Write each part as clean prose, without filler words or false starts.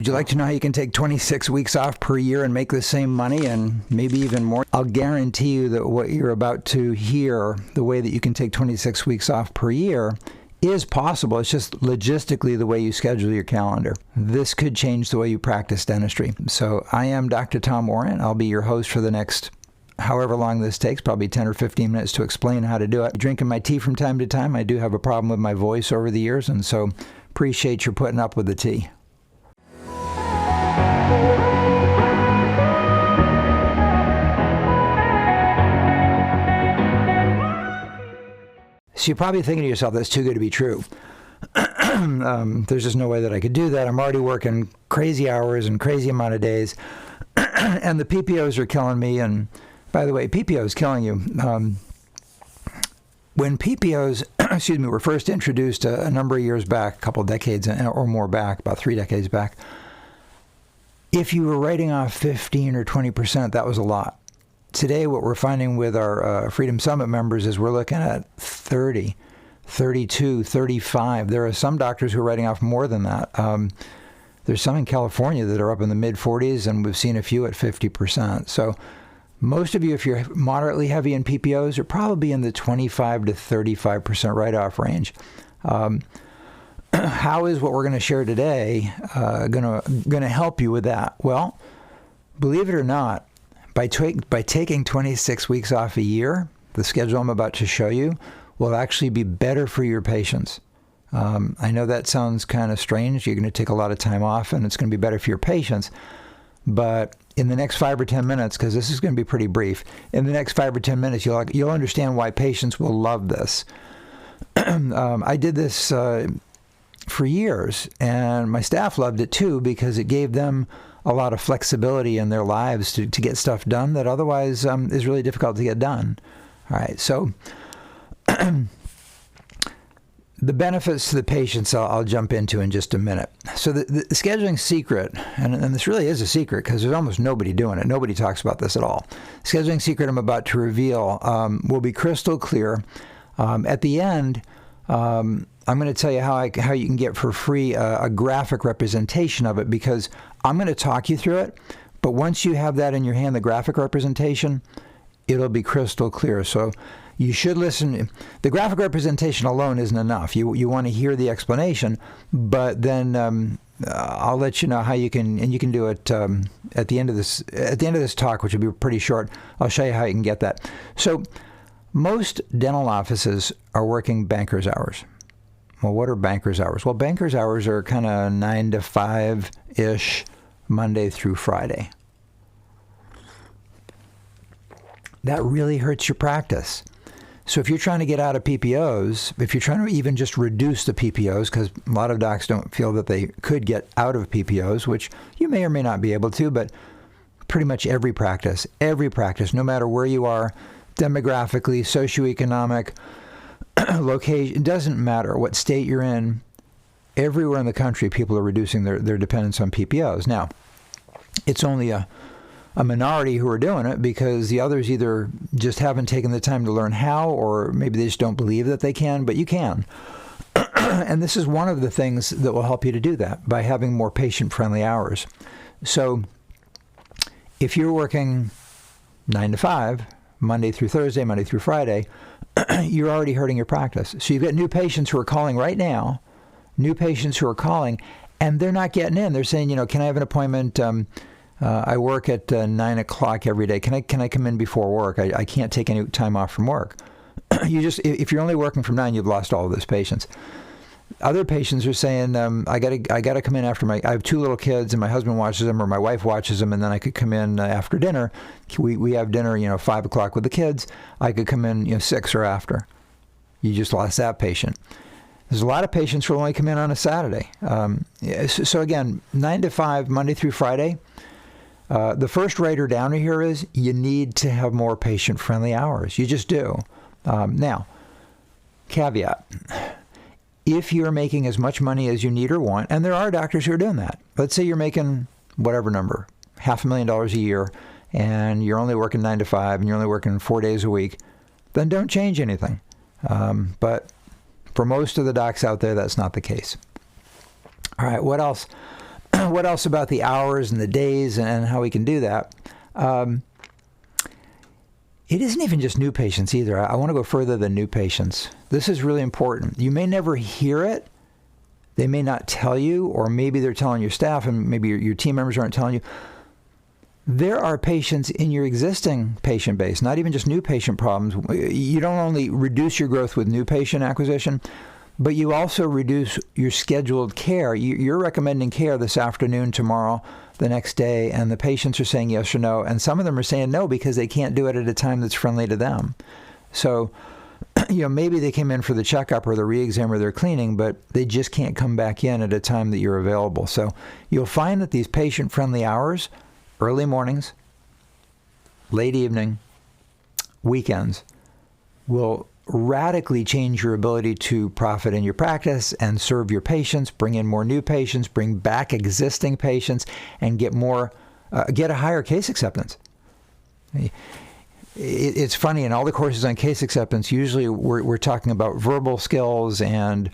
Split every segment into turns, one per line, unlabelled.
you like to know how you can take 26 weeks off per year and make the same money and maybe even more? I'll guarantee you that what you're about to hear, the way that you can take 26 weeks off per year, is possible. It's just logistically the way you schedule your calendar. This could change the way you practice dentistry. So I am Dr. Tom Orent. I'll be your host for the next however long this takes, probably 10 or 15 minutes to explain how to do it. Drinking my tea from time to time. I do have a problem with my voice over the years, and so appreciate your putting up with the tea. So you're probably thinking to yourself, that's too good to be true. There's just no way that I could do that. I'm already working crazy hours and crazy amount of days. And the PPOs are killing me. And by the way, PPO is killing you. When PPOs, were first introduced a number of years back, a couple of decades or more back, about 3 decades back, if you were writing off 15 or 20%, that was a lot. Today, what we're finding with our Freedom Summit members is we're looking at 30, 32, 35. There are some doctors who are writing off more than that. There's some in California that are up in the mid-40s, and we've seen a few at 50%. So most of you, if you're moderately heavy in PPOs, are probably in the 25 to 35% write-off range. How is what we're going to share today going to help you with that? Well, believe it or not, by taking 26 weeks off a year, the schedule I'm about to show you will actually be better for your patients. I know that sounds kind of strange. You're going to take a lot of time off, and it's going to be better for your patients. But in the next 5 or 10 minutes, because this is going to be pretty brief, in the next 5 or 10 minutes, you'll understand why patients will love this. I did this for years, and my staff loved it too because it gave them a lot of flexibility in their lives to get stuff done that otherwise is really difficult to get done. All right, so the benefits to the patients I'll jump into in just a minute. So the scheduling secret, and this really is a secret because there's almost nobody doing it. Nobody talks about this at all. Scheduling secret I'm about to reveal will be crystal clear. At the end, I'm going to tell you how you can get for free a graphic representation of it, because I'm going to talk you through it, but once you have that in your hand, the graphic representation, it'll be crystal clear. So you should listen. The graphic representation alone isn't enough. You want to hear the explanation, but then I'll let you know how you can, and you can do it at the end of this talk, which will be pretty short. I'll show you how you can get that. So most dental offices are working banker's hours. Well, what are banker's hours? Well, banker's hours are kind of 9 to 5-ish, Monday through Friday. That really hurts your practice. So if you're trying to get out of PPOs, if you're trying to even just reduce the PPOs, because a lot of docs don't feel that they could get out of PPOs, which you may or may not be able to, but pretty much every practice, no matter where you are, demographically, socioeconomic, location, it doesn't matter what state you're in, everywhere in the country, people are reducing their dependence on PPOs. Now, it's only a minority who are doing it because the others either just haven't taken the time to learn how, or maybe they just don't believe that they can, but you can. And this is one of the things that will help you to do that by having more patient-friendly hours. So if you're working 9 to 5, Monday through Thursday, Monday through Friday, you're already hurting your practice. So you've got new patients who are calling right now, and they're not getting in. They're saying, can I have an appointment? I work at 9 o'clock every day. Can I come in before work? I can't take any time off from work. If you're only working from 9, you've lost all of those patients. Other patients are saying, I gotta come in after I have 2 little kids, and my husband watches them, or my wife watches them, and then I could come in after dinner. We have dinner, 5 o'clock with the kids. I could come in, 6 or after. You just lost that patient. There's a lot of patients who will only come in on a Saturday. So again, 9 to 5, Monday through Friday. The first writer downer here is you need to have more patient-friendly hours. You just do. Now, caveat. If you're making as much money as you need or want, and there are doctors who are doing that. Let's say you're making whatever number, $500,000 a year, and you're only working 9 to 5, and you're only working 4 days a week, then don't change anything. But for most of the docs out there, that's not the case. All right, what else? what else about the hours and the days and how we can do that? It isn't even just new patients either. I want to go further than new patients. This is really important. You may never hear it. They may not tell you, or maybe they're telling your staff and maybe your team members aren't telling you. There are patients in your existing patient base, not even just new patient problems. You don't only reduce your growth with new patient acquisition, but you also reduce your scheduled care. You're recommending care this afternoon, tomorrow, the next day, and the patients are saying yes or no, and some of them are saying no because they can't do it at a time that's friendly to them. So, maybe they came in for the checkup or the re-exam or their cleaning, but they just can't come back in at a time that you're available. So you'll find that these patient-friendly hours, early mornings, late evening, weekends, will radically change your ability to profit in your practice and serve your patients, bring in more new patients, bring back existing patients, and get a higher case acceptance. It's funny, in all the courses on case acceptance, usually we're talking about verbal skills and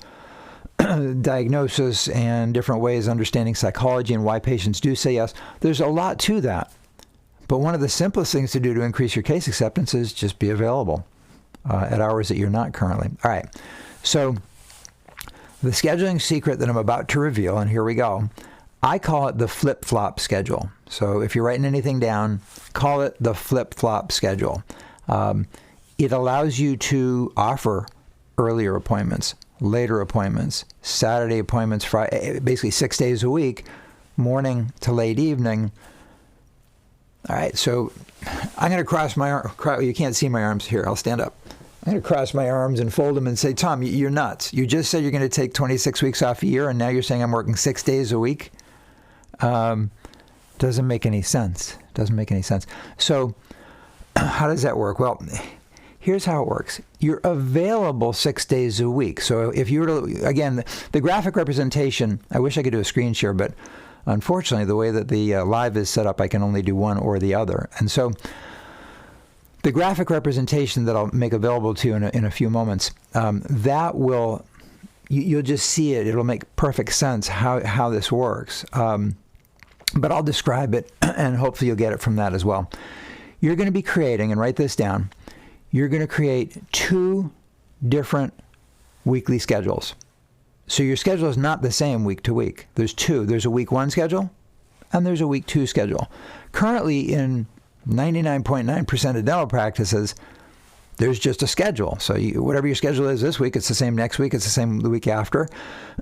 diagnosis and different ways of understanding psychology and why patients do say yes. There's a lot to that. But one of the simplest things to do to increase your case acceptance is just be available at hours that you're not currently. All right. So the scheduling secret that I'm about to reveal, and here we go, I call it the flip-flop schedule. So if you're writing anything down, call it the flip-flop schedule. It allows you to offer earlier appointments, later appointments, Saturday appointments, Friday, basically 6 days a week, morning to late evening. All right, so I'm going to cross my arm. You can't see my arms here. I'll stand up. I'm going to cross my arms and fold them and say, Tom, you're nuts. You just said you're going to take 26 weeks off a year, and now you're saying I'm working 6 days a week? Doesn't make any sense. Doesn't make any sense. So how does that work? Well, here's how it works. You're available 6 days a week. So if you were to, again, the graphic representation, I wish I could do a screen share, but unfortunately, the way that the live is set up, I can only do one or the other. And so the graphic representation that I'll make available to you in a few moments, that will, you'll just see it. It'll make perfect sense how this works. But I'll describe it, and hopefully you'll get it from that as well. You're going to be creating, and write this down, you're going to create 2 different weekly schedules. So your schedule is not the same week to week. There's 2. There's a week 1 schedule, and there's a week 2 schedule. Currently, in 99.9% of dental practices, there's just a schedule. So whatever your schedule is this week, it's the same next week, it's the same the week after.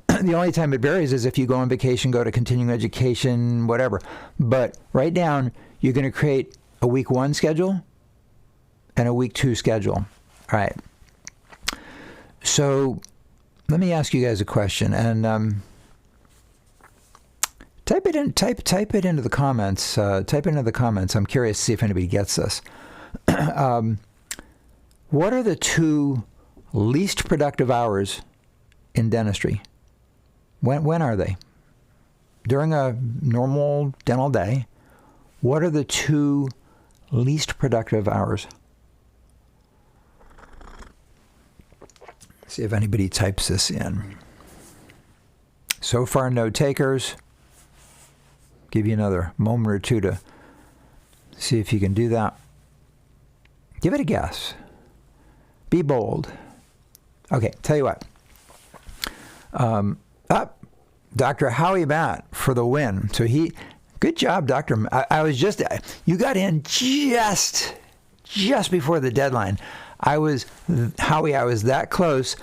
The only time it varies is if you go on vacation, go to continuing education, whatever. But write down, you're going to create a week 1 schedule and a week 2 schedule. All right. So let me ask you guys a question, and type it into the comments. Type it into the comments. I'm curious to see if anybody gets this. What are the 2 least productive hours in dentistry? When are they? During a normal dental day, what are the 2 least productive hours? See if anybody types this in. So far, no takers. Give you another moment or two to see if you can do that. Give it a guess. Be bold. Okay, tell you what. Dr. Howie Matt for the win. So good job, Dr. You got in just before the deadline. I was that close.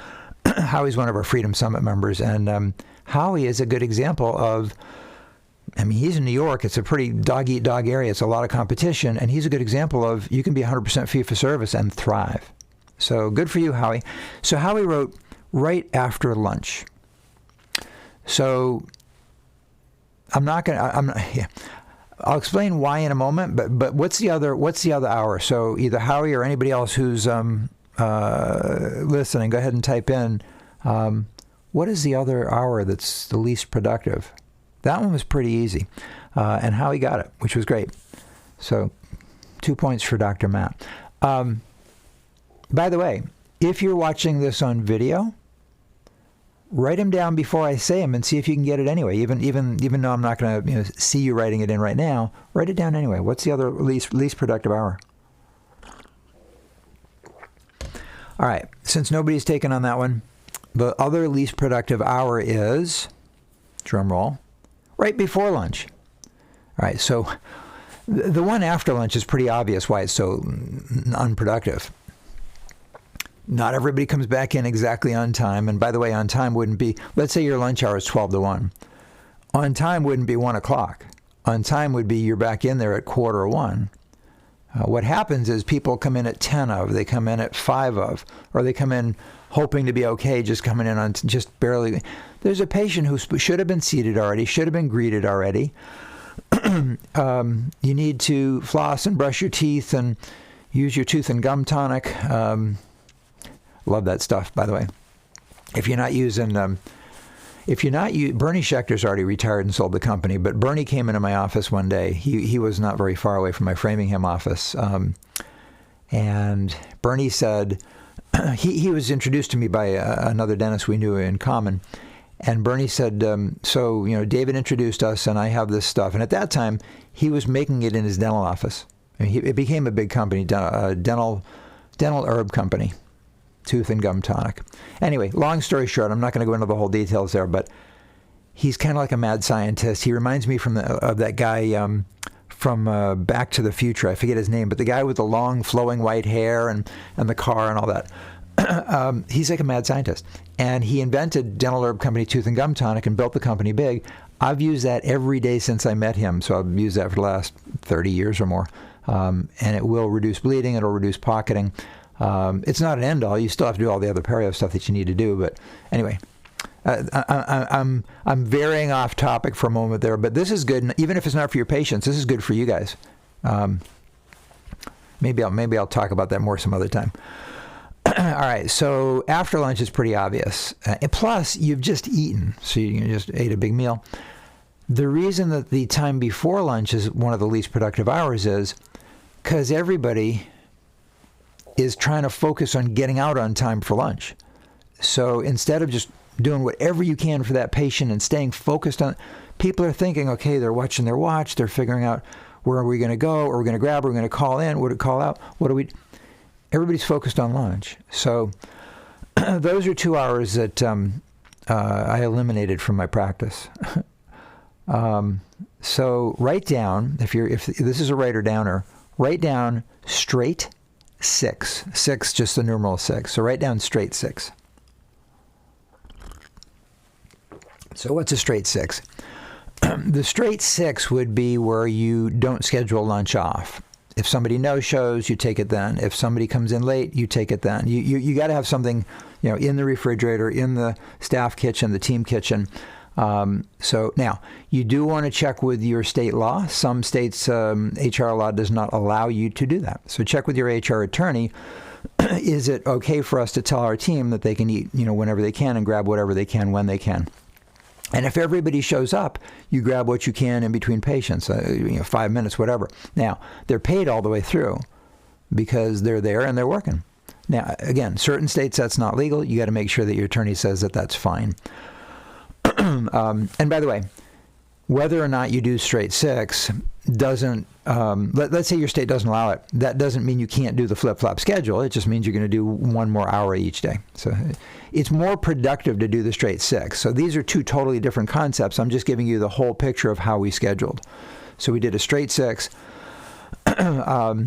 Howie's one of our Freedom Summit members, and Howie is a good example of, he's in New York. It's a pretty dog-eat-dog area. It's a lot of competition, and he's a good example of you can be 100% fee-for-service and thrive. So good for you, Howie. So Howie wrote right after lunch. So I'll explain why in a moment, but what's the other hour? So either Howie or anybody else who's listening, go ahead and type in, what is the other hour that's the least productive? That one was pretty easy. And Howie got it, which was great. So 2 points for Dr. Matt. By the way, if you're watching this on video, write them down before I say them and see if you can get it anyway. Even though I'm not going to see you writing it in right now, write it down anyway. What's the other least productive hour? All right, since nobody's taken on that one, the other least productive hour is, drum roll, right before lunch. All right, so the one after lunch is pretty obvious why it's so unproductive. Not everybody comes back in exactly on time. And by the way, on time wouldn't be, let's say your lunch hour is 12 to 1. On time wouldn't be 1 o'clock. On time would be you're back in there at 12:45. What happens is people come in at 10 of, they come in at 5 of, or they come in hoping to be okay, just coming in on just barely. There's a patient who should have been seated already, should have been greeted already. You need to floss and brush your teeth and use your tooth and gum tonic. Love that stuff, by the way. If you're not using, Bernie Schechter's already retired and sold the company, but Bernie came into my office one day. He was not very far away from my Framingham office. And Bernie said, he was introduced to me by another dentist we knew in common. And Bernie said, so, David introduced us and I have this stuff. And at that time, he was making it in his dental office. I mean, it became a big company, dental herb company. Tooth and gum tonic. Anyway, long story short, I'm not going to go into the whole details there, but he's kind of like a mad scientist. He reminds me of that guy from Back to the Future. I forget his name, but the guy with the long flowing white hair and the car and all that. He's like a mad scientist. And he invented dental herb company Tooth and Gum Tonic and built the company big. I've used that every day since I met him, so I've used that for the last 30 years or more. And it will reduce bleeding. It'll reduce pocketing. It's not an end all. You still have to do all the other perio stuff that you need to do. But anyway, I'm veering off topic for a moment there. But this is good, and even if it's not for your patients, this is good for you guys. Maybe I'll talk about that more some other time. All right. So after lunch is pretty obvious. Plus, you've just eaten, so you just ate a big meal. The reason that the time before lunch is one of the least productive hours is because everybody is trying to focus on getting out on time for lunch. So instead of just doing whatever you can for that patient and staying focused on, people are thinking, okay, they're watching their watch, they're figuring out where are we going to go, or we're going to grab, we're going to call in, what to call out, everybody's focused on lunch. So those are 2 hours that I eliminated from my practice. So write down, if this is a writer downer, write down straight 6. 6, just the numeral 6. So write down straight 6. So what's a straight 6? The straight 6 would be where you don't schedule lunch off. If somebody no-shows, you take it then. If somebody comes in late, you take it then. You got to have something, in the refrigerator, in the staff kitchen, the team kitchen. So now, you do want to check with your state law. Some states' HR law does not allow you to do that. So check with your HR attorney. Is it okay for us to tell our team that they can eat, whenever they can and grab whatever they can when they can? And if everybody shows up, you grab what you can in between patients, 5 minutes, whatever. Now, they're paid all the way through because they're there and they're working. Now, again, certain states that's not legal. You got to make sure that your attorney says that that's fine. And by the way, whether or not you do straight 6 doesn't, let's say your state doesn't allow it. That doesn't mean you can't do the flip-flop schedule. It just means you're going to do 1 more hour each day. So it's more productive to do the straight 6. So these are 2 totally different concepts. I'm just giving you the whole picture of how we scheduled. So we did a straight 6. I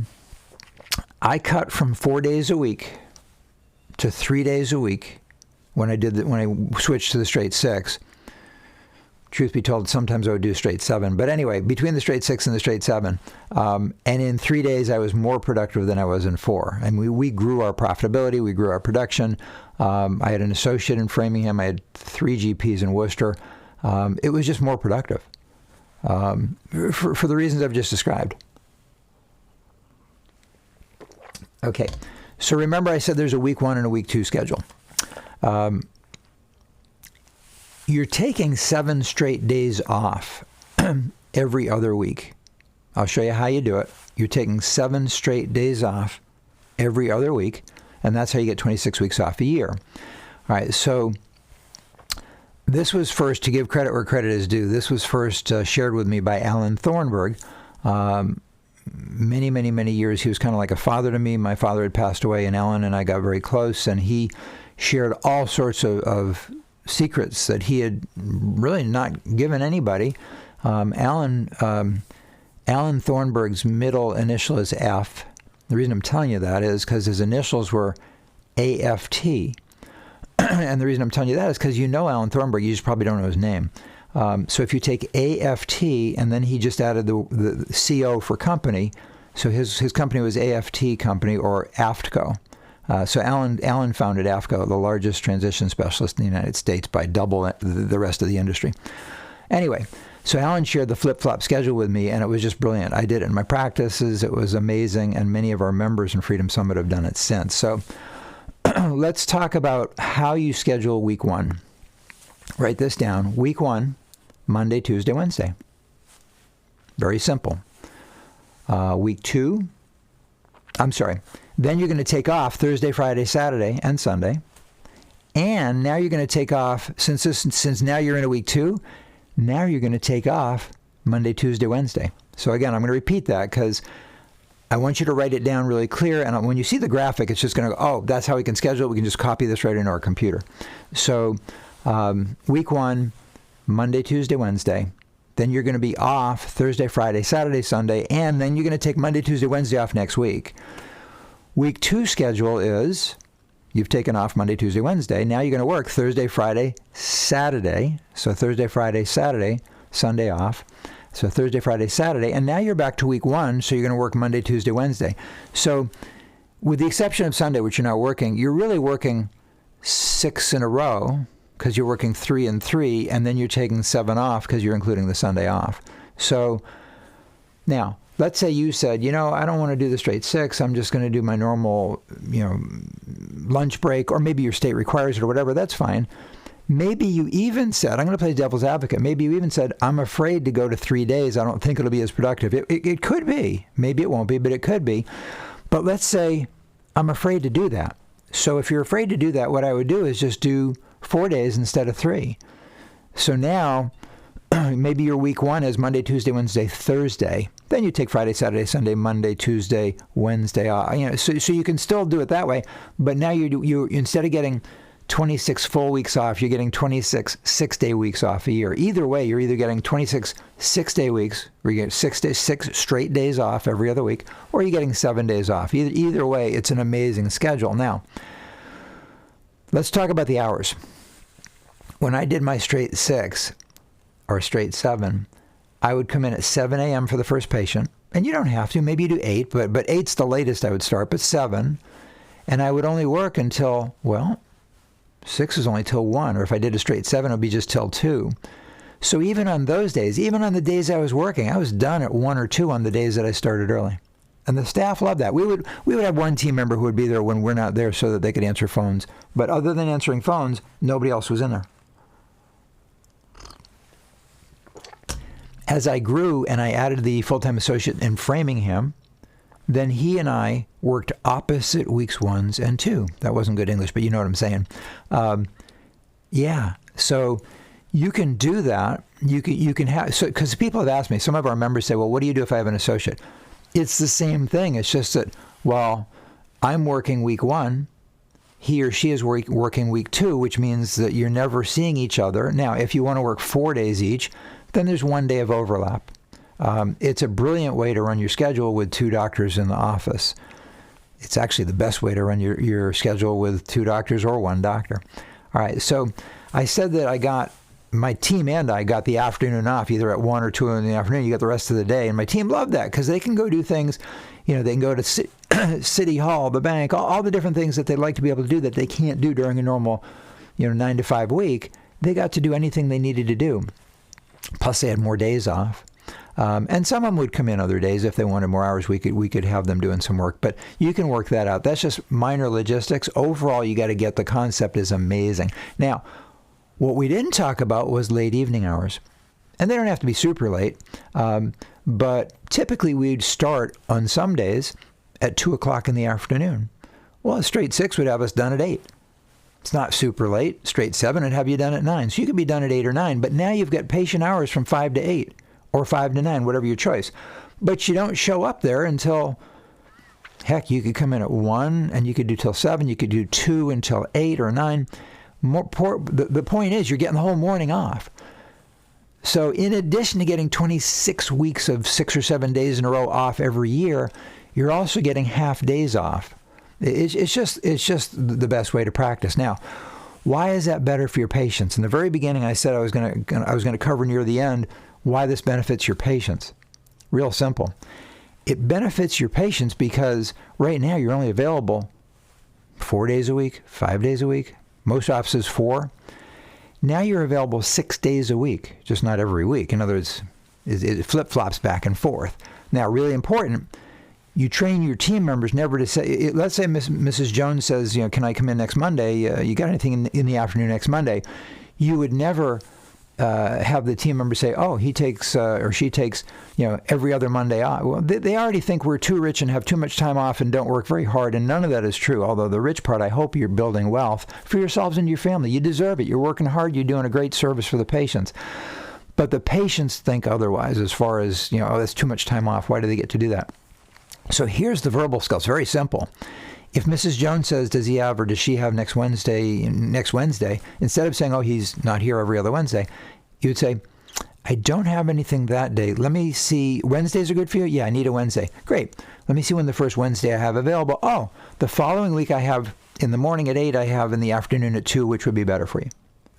cut from 4 days a week to 3 days a week when I switched to the straight 6. Truth be told, sometimes I would do straight 7. But anyway, between the straight 6 and the straight 7, and in 3 days, I was more productive than I was in 4. And we grew our profitability. We grew our production. I had an associate in Framingham. I had 3 GPs in Worcester. It was just more productive for the reasons I've just described. Okay. So remember I said there's a week 1 and a week 2 schedule. You're taking 7 straight days off every other week. I'll show you how you do it. You're taking 7 straight days off every other week, and that's how you get 26 weeks off a year. All right, so this was first, to give credit where credit is due, this was first shared with me by Alan Thornburg. Many, many, many years, he was kind of like a father to me. My father had passed away, and Alan and I got very close, and he shared all sorts of secrets that he had really not given anybody. Alan Thornburg's middle initial is F. The reason I'm telling you that is because his initials were AFT. And the reason I'm telling you that is because you know Alan Thornburg, you just probably don't know his name. So if you take AFT, and then he just added the CO for company, so his company was AFT Company, or AFTCO. So Alan founded AFTCO, the largest transition specialist in the United States, by double the rest of the industry. Anyway, so Alan shared the flip-flop schedule with me, and it was just brilliant. I did it in my practices. It was amazing, and many of our members in Freedom Summit have done it since. So let's talk about how you schedule week one. Write this down. Week one, Monday, Tuesday, Wednesday. Very simple. Week two, then you're going to take off Thursday, Friday, Saturday, and Sunday. And now you're going to take off, since now you're in a week two, now you're going to take off Monday, Tuesday, Wednesday. So again, I'm going to repeat that because I want you to write it down really clear. And when you see the graphic, it's just going to go, oh, that's how we can schedule it. We can just copy this right into our computer. So week one, Monday, Tuesday, Wednesday. Then you're going to be off Thursday, Friday, Saturday, Sunday. And then you're going to take Monday, Tuesday, Wednesday off next week. Week two schedule is, you've taken off Monday, Tuesday, Wednesday. Now you're going to work Thursday, Friday, Saturday. So Thursday, Friday, Saturday, Sunday off. So Thursday, Friday, Saturday. And now you're back to week one, so you're going to work Monday, Tuesday, Wednesday. So with the exception of Sunday, which you're not working, you're really working 6 in a row because you're working 3 and 3, and then you're taking 7 off because you're including the Sunday off. So now, let's say you said, I don't want to do the straight 6. I'm just going to do my normal, lunch break, or maybe your state requires it or whatever. That's fine. Maybe you even said, I'm going to play devil's advocate. Maybe you even said, I'm afraid to go to 3 days. I don't think it'll be as productive. It could be. Maybe it won't be, but it could be. But let's say I'm afraid to do that. So if you're afraid to do that, what I would do is just do 4 days instead of 3. So now, maybe your week one is Monday, Tuesday, Wednesday, Thursday. Then you take Friday, Saturday, Sunday, Monday, Tuesday, Wednesday off. So you can still do it that way. But now you instead of getting 26 full weeks off, you're getting 26 6-day weeks off a year. Either way, you're either getting 26 6-day weeks, where you get 6 straight days off every other week, or you're getting 7 days off. Either way, it's an amazing schedule. Now, let's talk about the hours. When I did my straight 6 or straight 7, I would come in at 7 a.m. for the first patient. And you don't have to. Maybe you do 8, but 8's the latest I would start, but 7. And I would only work until, 6 is only till 1. Or if I did a straight 7, it would be just till 2. So even on those days, even on the days I was working, I was done at 1 or 2 on the days that I started early. And the staff loved that. We would have one team member who would be there when we're not there so that they could answer phones. But other than answering phones, nobody else was in there. As I grew and I added the full-time associate in Framingham, then he and I worked opposite weeks 1 and 2. That wasn't good English, but you know what I'm saying. So you can do that. You can have, so because people have asked me, some of our members say, well, what do you do if I have an associate? It's the same thing. It's just that while I'm working week 1, he or she is working week 2, which means that you're never seeing each other. Now, if you want to work 4 days each, then there's 1 day of overlap. It's a brilliant way to run your schedule with 2 doctors in the office. It's actually the best way to run your schedule with 2 doctors or 1 doctor. All right, so I said that my team and I got the afternoon off, either at 1 or 2 in the afternoon. You got the rest of the day. And my team loved that because they can go do things, they can go to City Hall, the bank, all the different things that they'd like to be able to do that they can't do during a normal, 9 to 5 week. They got to do anything they needed to do. Plus, they had more days off. And some of them would come in other days if they wanted more hours. We could have them doing some work, but you can work that out. That's just minor logistics. Overall, you got to get the concept is amazing. Now, what we didn't talk about was late evening hours, and they don't have to be super late. But typically, we'd start on some days at 2 o'clock in the afternoon. Well, a straight 6 would have us done at 8. It's not super late, straight 7, and have you done at 9. So you could be done at 8 or 9, but now you've got patient hours from 5 to 8 or 5 to 9, whatever your choice. But you don't show up there until, heck, you could come in at 1 and you could do till 7. You could do 2 until 8 or 9. The point is you're getting the whole morning off. So in addition to getting 26 weeks of 6 or 7 days in a row off every year, you're also getting half days off. It's just the best way to practice. Now, why is that better for your patients? In the very beginning, I said I was going to cover near the end why this benefits your patients. Real simple. It benefits your patients because right now you're only available 4 days a week, 5 days a week, most offices 4. Now you're available 6 days a week, just not every week. In other words, it flip-flops back and forth. Now, really important, you train your team members never to say, let's say Mrs. Jones says, can I come in next Monday? You got anything in the afternoon next Monday? You would never have the team member say, oh, he takes or she takes, every other Monday off. Well, they already think we're too rich and have too much time off and don't work very hard, and none of that is true. Although the rich part, I hope you're building wealth for yourselves and your family. You deserve it. You're working hard. You're doing a great service for the patients. But the patients think otherwise as far as, oh, that's too much time off. Why do they get to do that? So here's the verbal skill. It's very simple. If Mrs. Jones says, does he have or does she have next Wednesday, instead of saying, oh, he's not here every other Wednesday, you would say, I don't have anything that day. Let me see. Wednesdays are good for you? Yeah, I need a Wednesday. Great. Let me see when the first Wednesday I have available. Oh, the following week I have in the morning at 8, I have in the afternoon at 2, which would be better for you.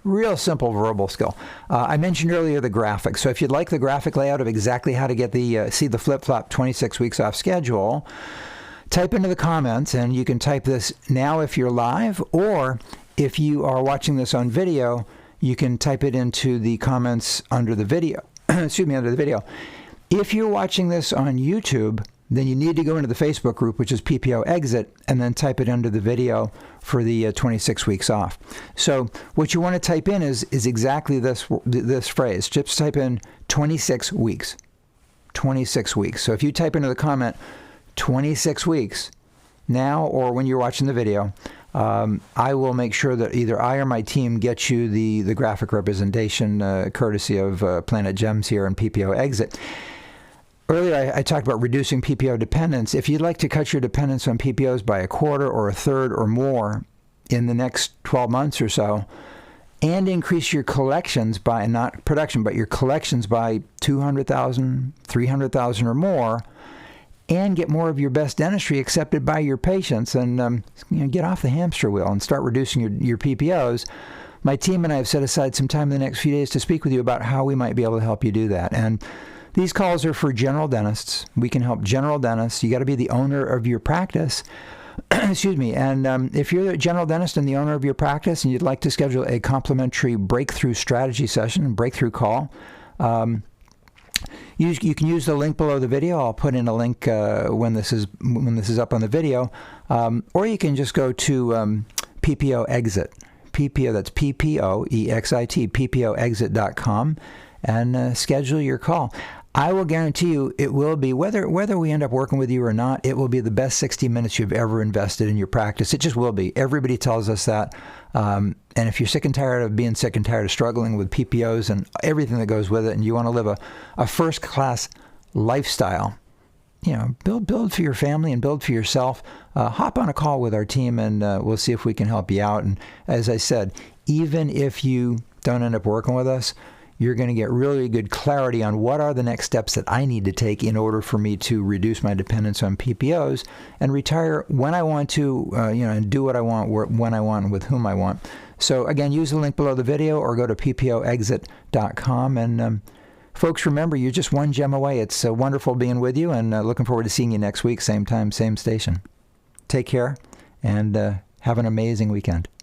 Real simple verbal skill. I mentioned earlier the graphic. So if you'd like the graphic layout of exactly how to get see the flip-flop 26 weeks off schedule, type into the comments, and you can type this now if you're live, or if you are watching this on video, you can type it into the comments under the video. Excuse me, under the video. If you're watching this on YouTube, then you need to go into the Facebook group, which is PPO Exit, and then type it under the video for the 26 weeks off. So what you want to type in is exactly this phrase. Just type in 26 weeks. 26 weeks. So if you type into the comment 26 weeks now or when you're watching the video, I will make sure that either I or my team gets you the graphic representation courtesy of Planet Gems here and PPO Exit. Earlier, I talked about reducing PPO dependence. If you'd like to cut your dependence on PPOs by a quarter or a third or more in the next 12 months or so, and increase your collections by, not production, but your collections by 200,000, 300,000 or more, and get more of your best dentistry accepted by your patients, and get off the hamster wheel and start reducing your PPOs, my team and I have set aside some time in the next few days to speak with you about how we might be able to help you do that. And these calls are for general dentists. We can help general dentists. You got to be the owner of your practice. Excuse me. And if you're the general dentist and the owner of your practice and you'd like to schedule a complimentary breakthrough strategy session, breakthrough call, you can use the link below the video. I'll put in a link when this is up on the video, or you can just go to PPO Exit. PPO, that's PPOEXIT, PPOExit.com, and schedule your call. I will guarantee you it will be, whether we end up working with you or not, it will be the best 60 minutes you've ever invested in your practice. It just will be. Everybody tells us that. And if you're sick and tired of being sick and tired of struggling with PPOs and everything that goes with it, and you want to live a first-class lifestyle, build for your family and build for yourself, hop on a call with our team, and we'll see if we can help you out. And as I said, even if you don't end up working with us, you're going to get really good clarity on what are the next steps that I need to take in order for me to reduce my dependence on PPOs and retire when I want to, and do what I want, when I want, and with whom I want. So again, use the link below the video or go to PPOExit.com. And folks, remember, you're just one gem away. It's wonderful being with you, and looking forward to seeing you next week, same time, same station. Take care, and have an amazing weekend.